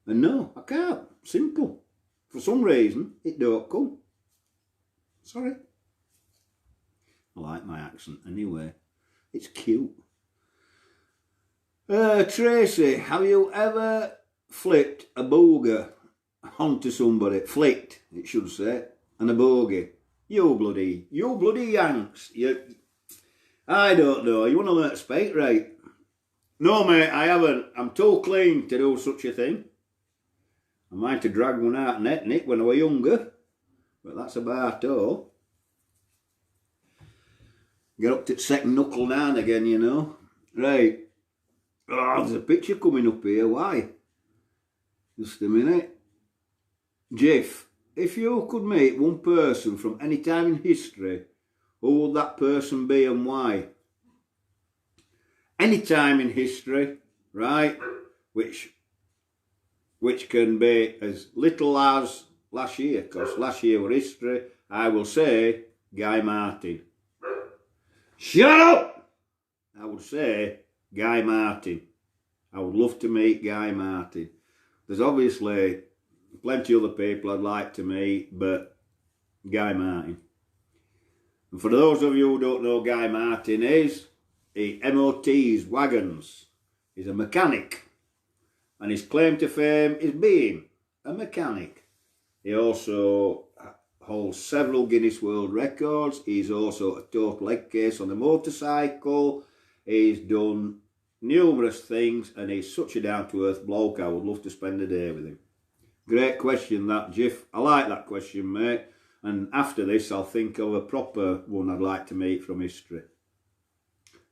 And no, I can't. Simple. For some reason, it don't come. Sorry. I like my accent anyway. It's cute. Tracy, have you ever flipped a booger onto somebody? Flicked, it should say, and a bogey. You bloody Yanks. I don't know. You want to learn to speak right? No, mate, I haven't. I'm too clean to do such a thing. I might have dragged one out Nick when I was younger, but that's about all. Get up to the second knuckle now and again, you know. Right. Oh, there's a picture coming up here. Why? Just a minute. Jiff. If you could meet one person from any time in history, who would that person be and why? Any time in history, right? Which can be as little as last year, because last year was history. I will say Guy Martin. Shut up! I would say Guy Martin. I would love to meet Guy Martin. There's obviously plenty of other people I'd like to meet, but Guy Martin. And for those of you who don't know who Guy Martin is, he MOTs wagons. He's a mechanic. And his claim to fame is being a mechanic. He also holds several Guinness World Records. He's also a total egg case on a motorcycle. He's done numerous things, and he's such a down-to-earth bloke. I would love to spend a day with him. Great question, that, Jiff. I like that question, mate. And after this, I'll think of a proper one I'd like to meet from history.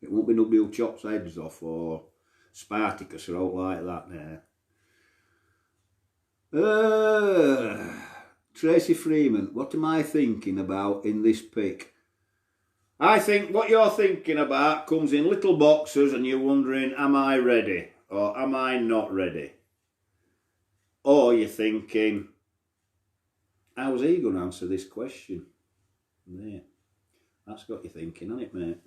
It won't be nobody who chops heads off or Spartacus or out like that now. Tracy Freeman, what am I thinking about in this pic? I think what you're thinking about comes in little boxes and you're wondering, am I ready or am I not ready? Or you're thinking, how's he going to answer this question? There. That's got you thinking, hasn't it, mate?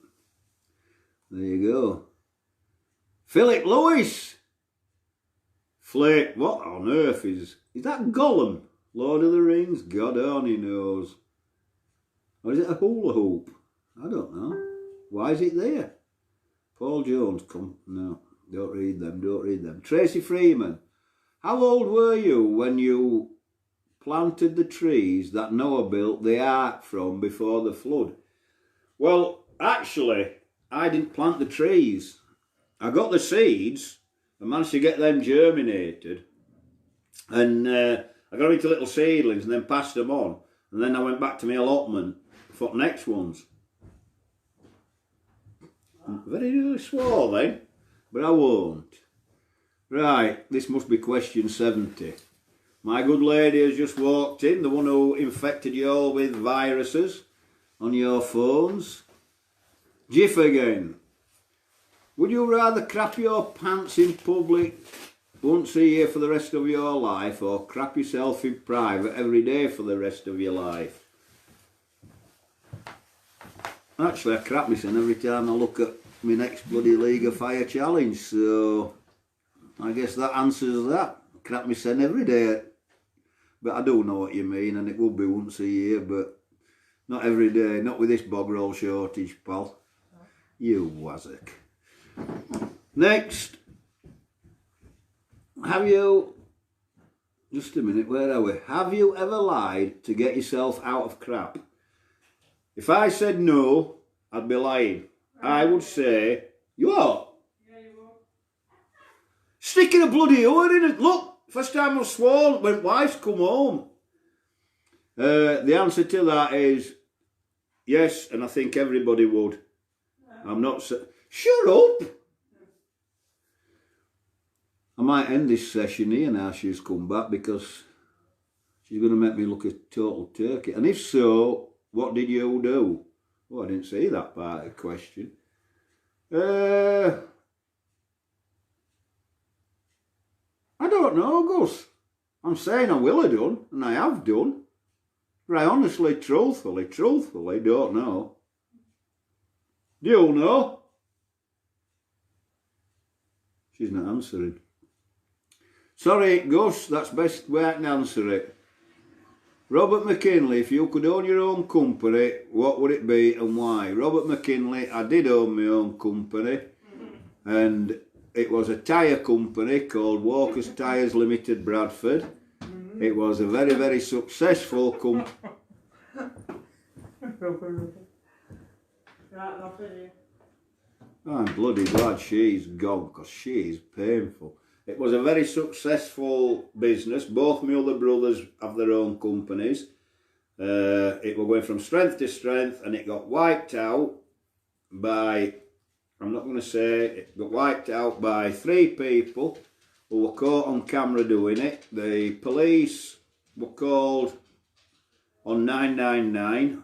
There you go. Philip Lewis! Flake, what on earth is that Gollum? Lord of the Rings? God only knows. Or is it a hula hoop? I don't know. Why is it there? Paul Jones, come. No, don't read them, don't read them. Tracy Freeman. How old were you when you planted the trees that Noah built the ark from before the flood? Well, actually, I didn't plant the trees. I got the seeds and managed to get them germinated. And I got them into little seedlings and then passed them on. And then I went back to my allotment for the next ones. Very nearly swore then, but I won't. Right, this must be question 70. My good lady has just walked in, the one who infected you all with viruses on your phones. Jiff again. Would you rather crap your pants in public once a year for the rest of your life, or crap yourself in private every day for the rest of your life? Actually, I crap myself every time I look at my next bloody League of Fire challenge, so I guess that answers that. Crap myself every day. But I do know what you mean, and it would be once a year, but not every day, not with this bog roll shortage, pal. You wazzock. Next. Have you, just a minute, where are we? Have you ever lied to get yourself out of crap? If I said no, I'd be lying. I would say, you are. Yeah, you are. Sticking a bloody oar in it. Look, first time I've sworn when wife's come home. The answer to that is yes, and I think everybody would. I'm not so... Shut up! I might end this session here now she's come back, because she's going to make me look a total turkey. And if so, what did you do? Oh, I didn't see that part of the question. I don't know, Gus. I'm saying I will have done, and I have done. But I honestly, truthfully don't know. Do you know? She's not answering. Sorry, Gus, that's best way I can answer it. Robert McKinley, if you could own your own company, what would it be and why? Robert McKinley, I did own my own company, and it was a tyre company called Walker's Tyres Limited, Bradford. It was a very, very successful company. I'm bloody glad she's gone, because she is painful. It was a very successful business. Both my other brothers have their own companies. It was going from strength to strength, and it got wiped out by, I'm not going to say, it got wiped out by 3 people who were caught on camera doing it. The police were called on 999.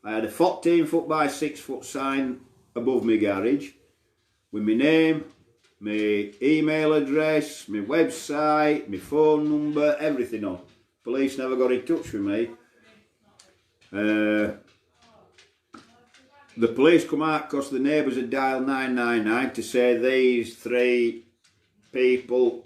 I had a 14 foot by 6 foot sign above my garage with my name, my email address, my website, my phone number, everything on. Police never got in touch with me. The police come out because the neighbours had dialed 999 to say these three people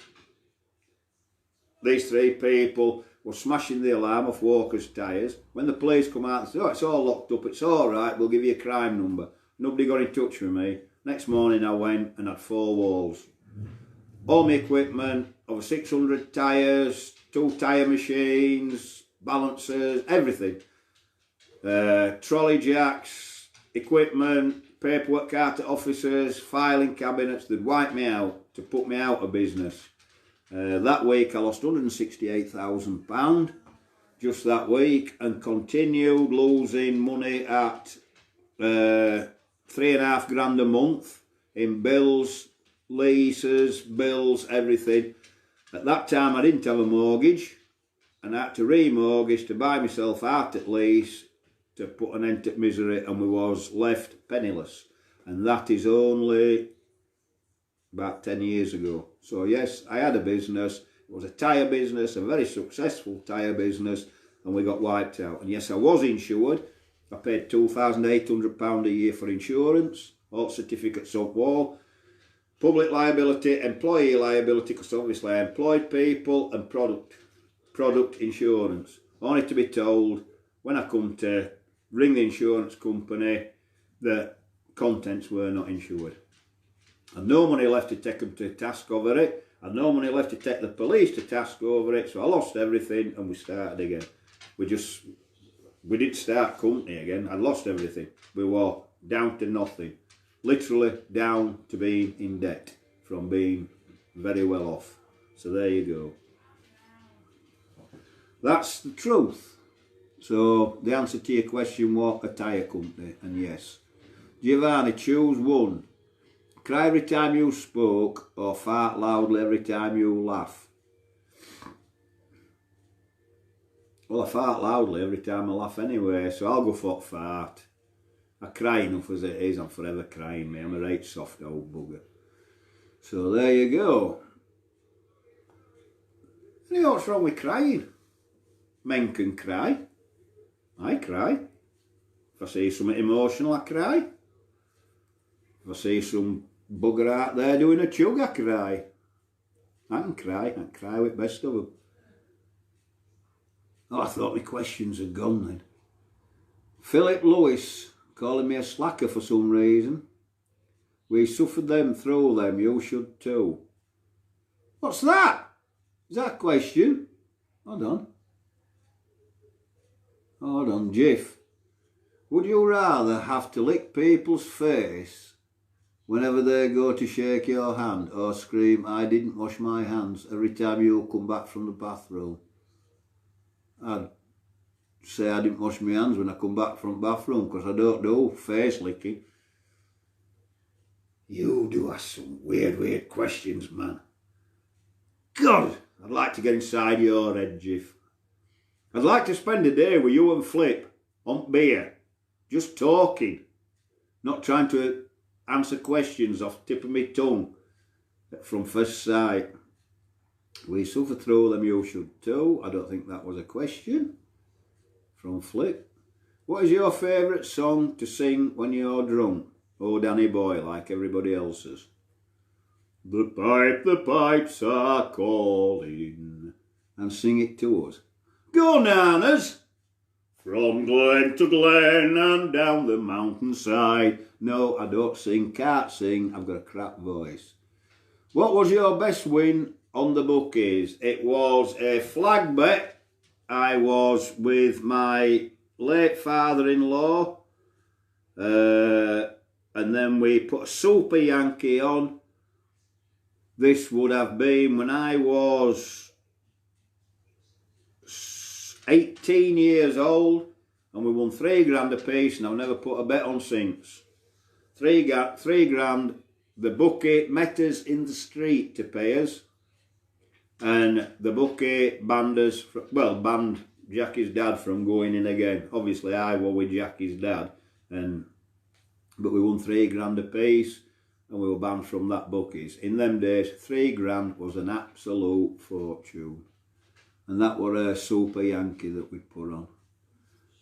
were smashing the alarm off Walker's Tyres. When the police come out, they said, oh, it's all locked up, it's all right, we'll give you a crime number. Nobody got in touch with me. Next morning I went and had 4 walls. All my equipment, over 600 tyres, 2 tyre machines, balancers, everything. Trolley jacks, equipment, paperwork cart to officers, filing cabinets. They'd wiped me out to put me out of business. That week I lost £168,000 just that week, and continued losing money at £3.5 grand a month in bills, leases, bills, everything. At that time I didn't have a mortgage, and I had to remortgage to buy myself out at least to put an end to misery, and we was left penniless. And that is only about 10 years ago. So yes, I had a business. It was a tyre business, a very successful tyre business, and we got wiped out. And yes, I was insured. I paid £2,800 a year for insurance, all certificates up wall, public liability, employee liability, because obviously I employed people, and product insurance. Only to be told, when I come to ring the insurance company, the contents were not insured. And no money left to take them to task over it, and no money left to take the police to task over it, so I lost everything and we started again. We didn't start company again. I lost everything. We were down to nothing. Literally down to being in debt from being very well off. So there you go. That's the truth. So the answer to your question was a tyre company, and yes. Giovanni, choose one. Cry every time you spoke, or fart loudly every time you laugh. Well, I fart loudly every time I laugh anyway, so I'll go for fart. I cry enough as it is, I'm forever crying, me. I'm a right soft old bugger. So there you go. You know what's wrong with crying? Men can cry. I cry. If I see something emotional, I cry. If I see some bugger out there doing a chug, I cry. I can cry with the best of them. Oh, I thought my questions had gone then. Philip Lewis, calling me a slacker for some reason. We suffered them through them, you should too. What's that? Is that a question? Hold on. Hold on, Jiff. Would you rather have to lick people's face whenever they go to shake your hand, or scream, I didn't wash my hands, every time you come back from the bathroom? I'd say I didn't wash my hands when I come back from the bathroom, because I don't do face licking. You do ask some weird questions, man. God, I'd like to get inside your head, Jiff. I'd like to spend a day with you and Flip on beer, just talking, not trying to answer questions off the tip of my tongue from first sight. We suffer through them, you should too. I don't think that was a question. From Flip. What is your favourite song to sing when you're drunk? Oh, Danny Boy, like everybody else's. The pipes are calling. And sing it to us. Go, Nanas! From glen to glen and down the mountainside. No, I don't sing, can't sing, I've got a crap voice. What was your best win on the bookies? It was a flag bet. I was with my late father-in-law, and then we put a Super Yankee on. This would have been when I was 18 years old, and we won £3 a piece, and I've never put a bet on since. Three grand, the bookie met us in the street to pay us, and the bookie banned us, banned Jackie's dad from going in again. Obviously I was with Jackie's dad, but we won £3 a piece, and we were banned from that bookies. In them days, £3 was an absolute fortune. And that were a Super Yankee that we put on.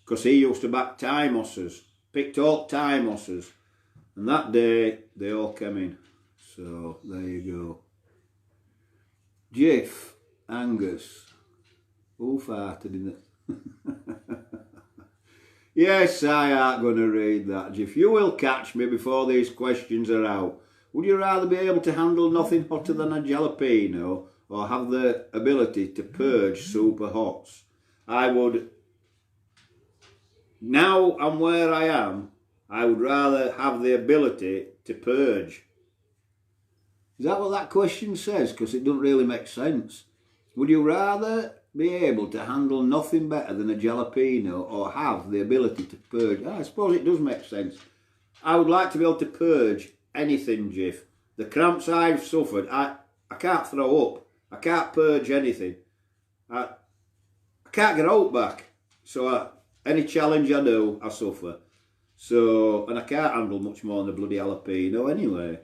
Because he used to back time horses, picked all time horses. And that day, they all came in. So, there you go. Jiff, Angus. Who farted in it? Yes, I ain't going to read that, Jiff. You will catch me before these questions are out. Would you rather be able to handle nothing hotter than a jalapeno, or have the ability to purge super hots? I would, now I'm where I am, I would rather have the ability to purge. Is that what that question says? Because it doesn't really make sense. Would you rather be able to handle nothing better than a jalapeno, or have the ability to purge? I suppose it does make sense. I would like to be able to purge anything, Jiff. The cramps I've suffered, I can't throw up. I can't purge anything. I can't get out back. So any challenge I do, I suffer. So, and I can't handle much more than a bloody jalapeno anyway.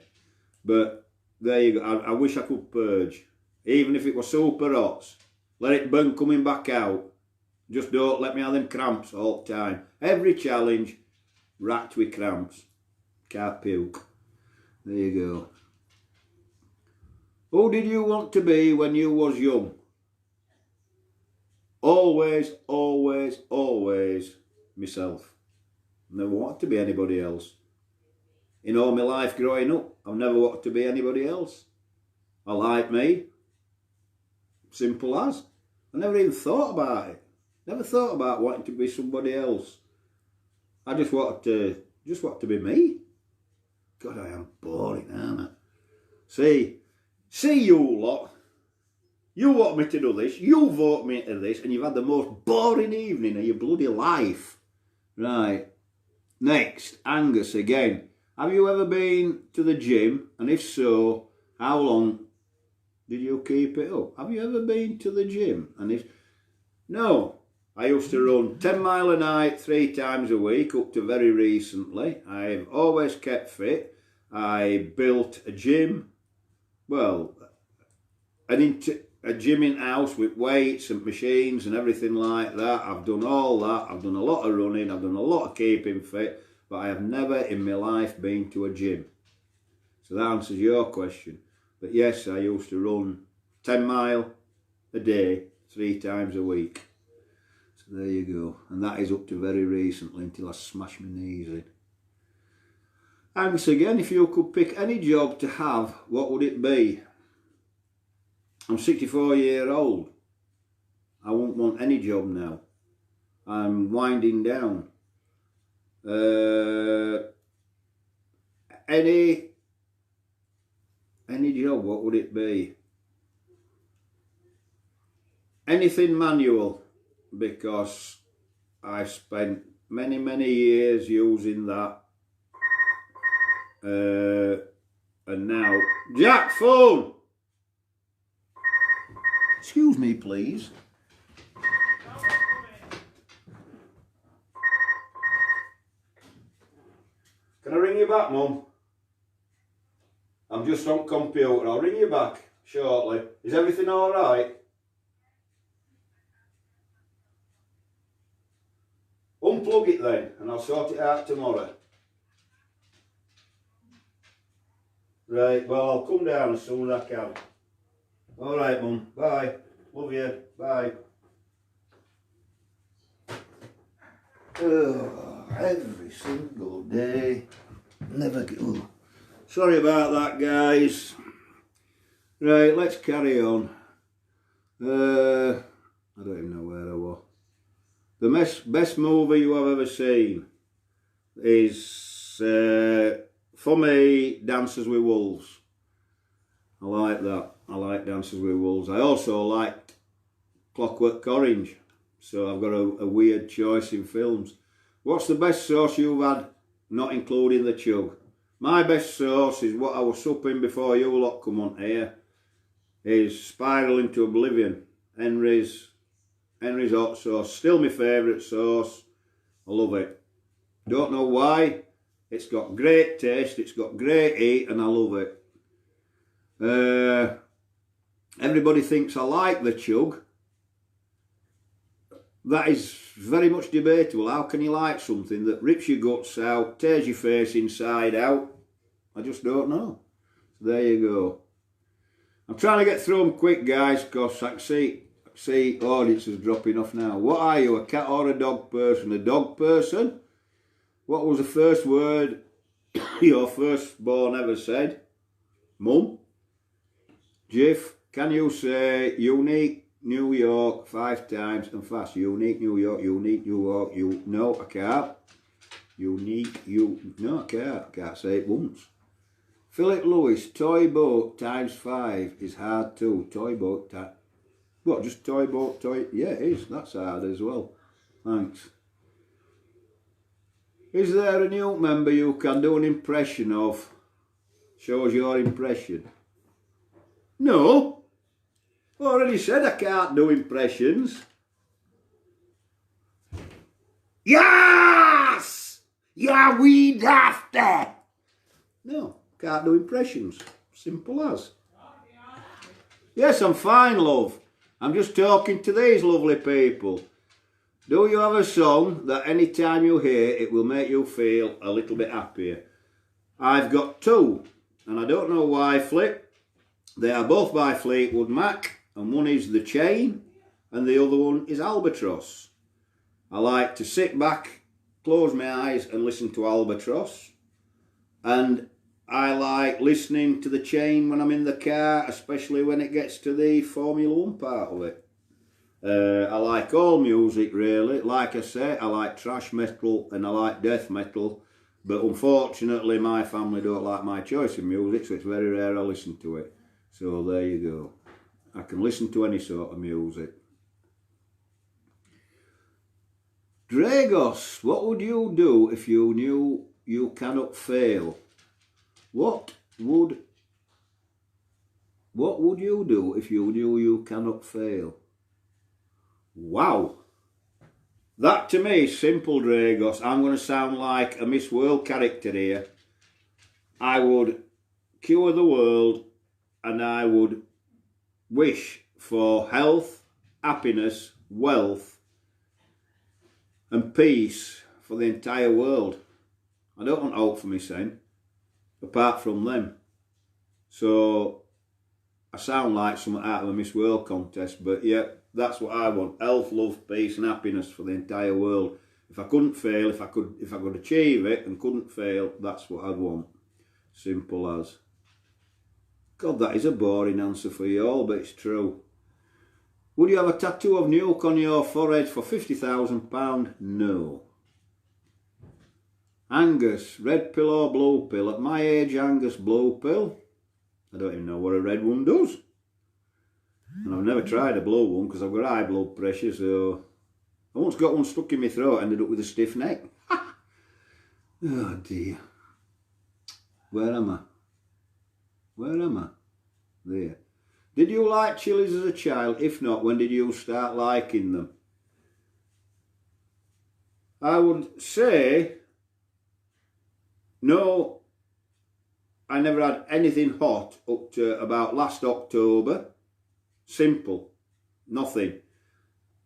But there you go. I wish I could purge. Even if it was super hot. Let it burn coming back out. Just don't let me have them cramps all the time. Every challenge, racked with cramps. Can't puke. There you go. Who did you want to be when you was young? Always myself. Never wanted to be anybody else. in all my life growing up. I've never wanted to be anybody else. I like me. Simple as. I never even thought about it. Never thought about wanting to be somebody else. I just wanted to be me. God, I am boring, aren't I? See you lot. You want me to do this, you vote me into this, and you've had the most boring evening of your bloody life. Right. Next, Angus again. Have you ever been to the gym? And if so, how long did you keep it up? Have you ever been to the gym? And if no, I used to run 10 mile a night 3 times a week up to very recently. I've always kept fit. I built a gym, well, a gym in house with weights and machines and everything like that. I've done all that. I've done a lot of running. I've done a lot of keeping fit, but I have never in my life been to a gym. So that answers your question. But yes, I used to run 10 mile a day 3 times a week. So there you go. And that is up to very recently until I smashed my knees in. Thanks again. If you could pick any job to have, what would it be? I'm 64 years old. I won't want any job now. I'm winding down. Any job, what would it be? Anything manual, because I spent many years using that. And now, Jack, phone! Excuse me, please. Can I ring you back, Mum? I'm just on computer. I'll ring you back shortly. Is everything all right? Unplug it then, and I'll sort it out tomorrow. Right, well, I'll come down as soon as I can. All right, Mum. Bye. Love you. Bye. Oh, every single day. Never go. Sorry about that, guys. Right, let's carry on. I don't even know where I was. The best movie you have ever seen is, for me, Dances with Wolves. I like that. I like Dances with Wolves. I also liked Clockwork Orange. So I've got a weird choice in films. What's the best sauce you've had, not including the chug? My best sauce is what I was supping before you lot come on here. Is Spiral into Oblivion. Henry's hot sauce. Still my favourite sauce. I love it. Don't know why. It's got great taste. It's got great heat, and I love it. Everybody thinks I like the chug. That is very much debatable. How can you like something that rips your guts out, tears your face inside out? I just don't know. So there you go. I'm trying to get through them quick, guys, because I can see audiences dropping off now. What are you, a cat or a dog person? A dog person? What was the first word your firstborn ever said? Mum? Jiff, can you say unique New York 5 times and fast? Unique New York, unique New York, no, I can't. Unique, no, I can't say it once. Philip Lewis, toy boat times 5 is hard too. Toy boat, what, just toy boat, yeah, it is, that's hard as well. Thanks. Is there a new member you can do an impression of? Shows your impression. No. I already said I can't do impressions. Yes! Yeah, we'd have to. No, can't do impressions. Simple as. Yes, I'm fine, love. I'm just talking to these lovely people. Do you have a song that any time you hear it will make you feel a little bit happier? I've got 2, and I don't know why, Flip. They are both by Fleetwood Mac, and one is The Chain, and the other one is Albatross. I like to sit back, close my eyes and listen to Albatross. And I like listening to the chain when I'm in the car, especially when it gets to the Formula 1 part of it. I like all music really. Like I say, I like thrash metal and I like death metal. But unfortunately my family don't like my choice of music, so it's very rare I listen to it. So there you go. I can listen to any sort of music. Dragos, what would you do if you knew you cannot fail? What would you do if you knew you cannot fail? Wow. That to me is simple, Dragos. I'm going to sound like a Miss World character here. I would cure the world and I would wish for health, happiness, wealth and peace for the entire world. I don't want hope for my son, apart from them. So I sound like something out of a Miss World contest, but yeah, that's what I want. Health, love, peace and happiness for the entire world. If I couldn't fail, if I could achieve it and couldn't fail, that's what I'd want. Simple as. God, that is a boring answer for you all, but it's true. Would you have a tattoo of Nuke on your forehead for £50,000? No. Angus, red pill or blue pill? At my age, Angus, blue pill. I don't even know what a red one does. And I've never tried a blue one because I've got high blood pressure, so... I once got one stuck in my throat, ended up with a stiff neck. Oh dear. Where am I? Where am I? There. Did you like chilies as a child? If not, when did you start liking them? I would say... No, I never had anything hot up to about last October. Simple. Nothing.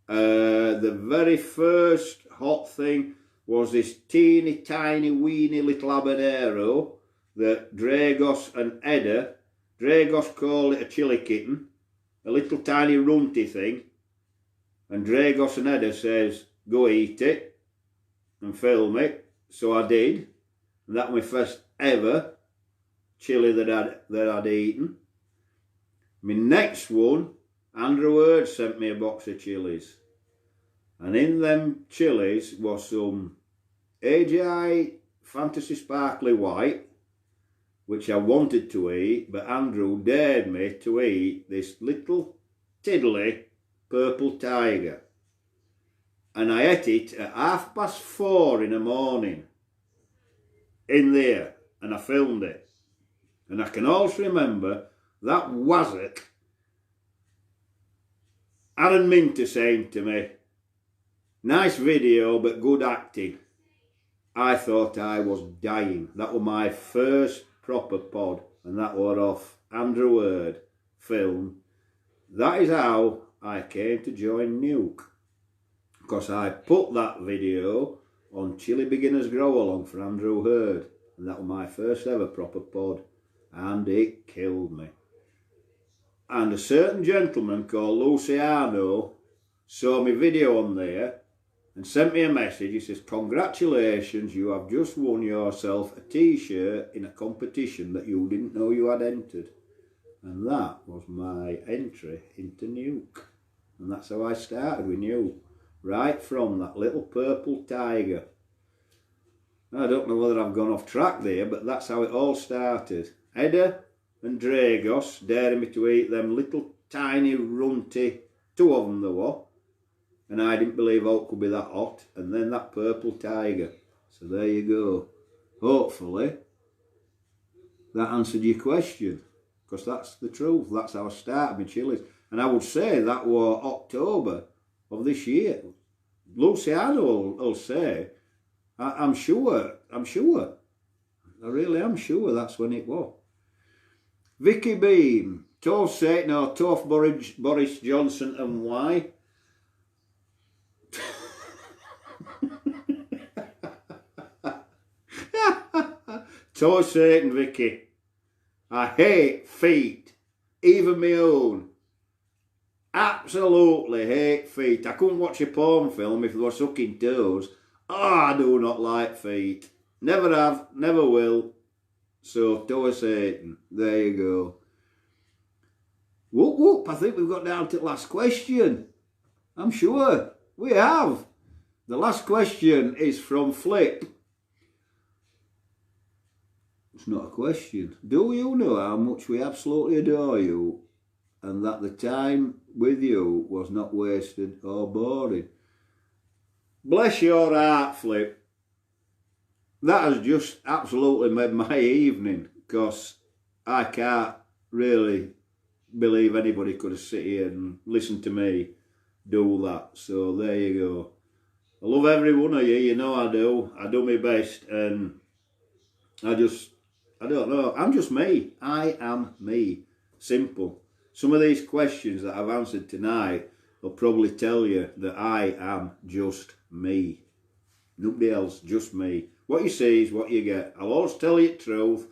The very first hot thing was this teeny tiny weeny little habanero that Dragos and Edda, Dragos called it a chili kitten, a little tiny runty thing, and Dragos and Edda says, go eat it and film it. So I did, and that was my first ever chili that I'd eaten. My next one, Andrew Hurd sent me a box of chilies. And in them chilies was some AGI Fantasy Sparkly White, which I wanted to eat, but Andrew dared me to eat this little tiddly purple tiger. And I ate it at 4:30 in the morning in there, and I filmed it. And I can also remember that Wazzock, Aaron Minter saying to me, nice video but good acting. I thought I was dying. That was my first proper pod, and that was off Andrew Hurd film. That is how I came to join Nuke, because I put that video on Chili Beginners Grow Along for Andrew Hurd, and that was my first ever proper pod, and it killed me. And a certain gentleman called Luciano saw my video on there and sent me a message. He says, congratulations, you have just won yourself a t-shirt in a competition that you didn't know you had entered. And that was my entry into Nuke. And that's how I started with Nuke, right from that little purple tiger. I don't know whether I've gone off track there, but that's how it all started. Edda and Dragos daring me to eat them little tiny runty, two of them there were, and I didn't believe how it could be that hot, and then that purple tiger. So there you go. Hopefully that answered your question, because that's the truth. That's how I started my chilies, and I would say that was October of this year. Luciano will say, I'm sure, I really am sure that's when it was. Vicky Beam, toast Satan or toast Boris Johnson and why? Toast Satan, Vicky. I hate feet, even my own. Absolutely hate feet. I couldn't watch a porn film if they were sucking toes. Oh, I do not like feet. Never have, never will. So, to a Satan. There you go. Whoop, whoop. I think we've got down to the last question. I'm sure we have. The last question is from Flip. It's not a question. Do you know how much we absolutely adore you and that the time with you was not wasted or boring? Bless your heart, Flip. That has just absolutely made my evening, because I can't really believe anybody could have sit here and listened to me do that. So there you go. I love every one of you, you know I do. I do my best, and I don't know. I'm just me. I am me. Simple. Some of these questions that I've answered tonight will probably tell you that I am just me. Nobody else, just me. What you see is what you get. I'll always tell you the truth.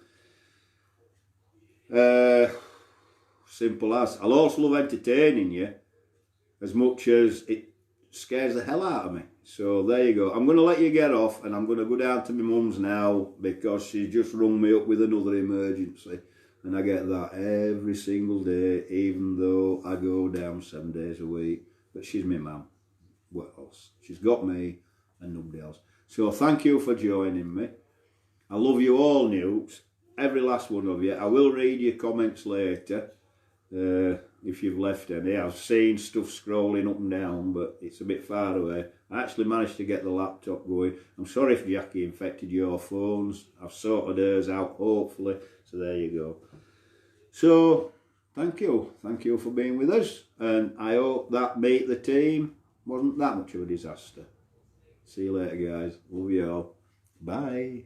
Simple as. I'll also love entertaining you as much as it scares the hell out of me. So there you go. I'm going to let you get off, and I'm going to go down to my mum's now, because she just rung me up with another emergency, and I get that every single day, even though I go down 7 days a week. But she's my mum. What else? She's got me and nobody else. So thank you for joining me. I love you all, Nukes, every last one of you. I will read your comments later, if you've left any. I've seen stuff scrolling up and down, but it's a bit far away. I actually managed to get the laptop going. I'm sorry if Jackie infected your phones. I've sorted hers out, hopefully. So there you go. So thank you. Thank you for being with us. And I hope that Meet the Team wasn't that much of a disaster. See you later, guys. Love you all. Bye.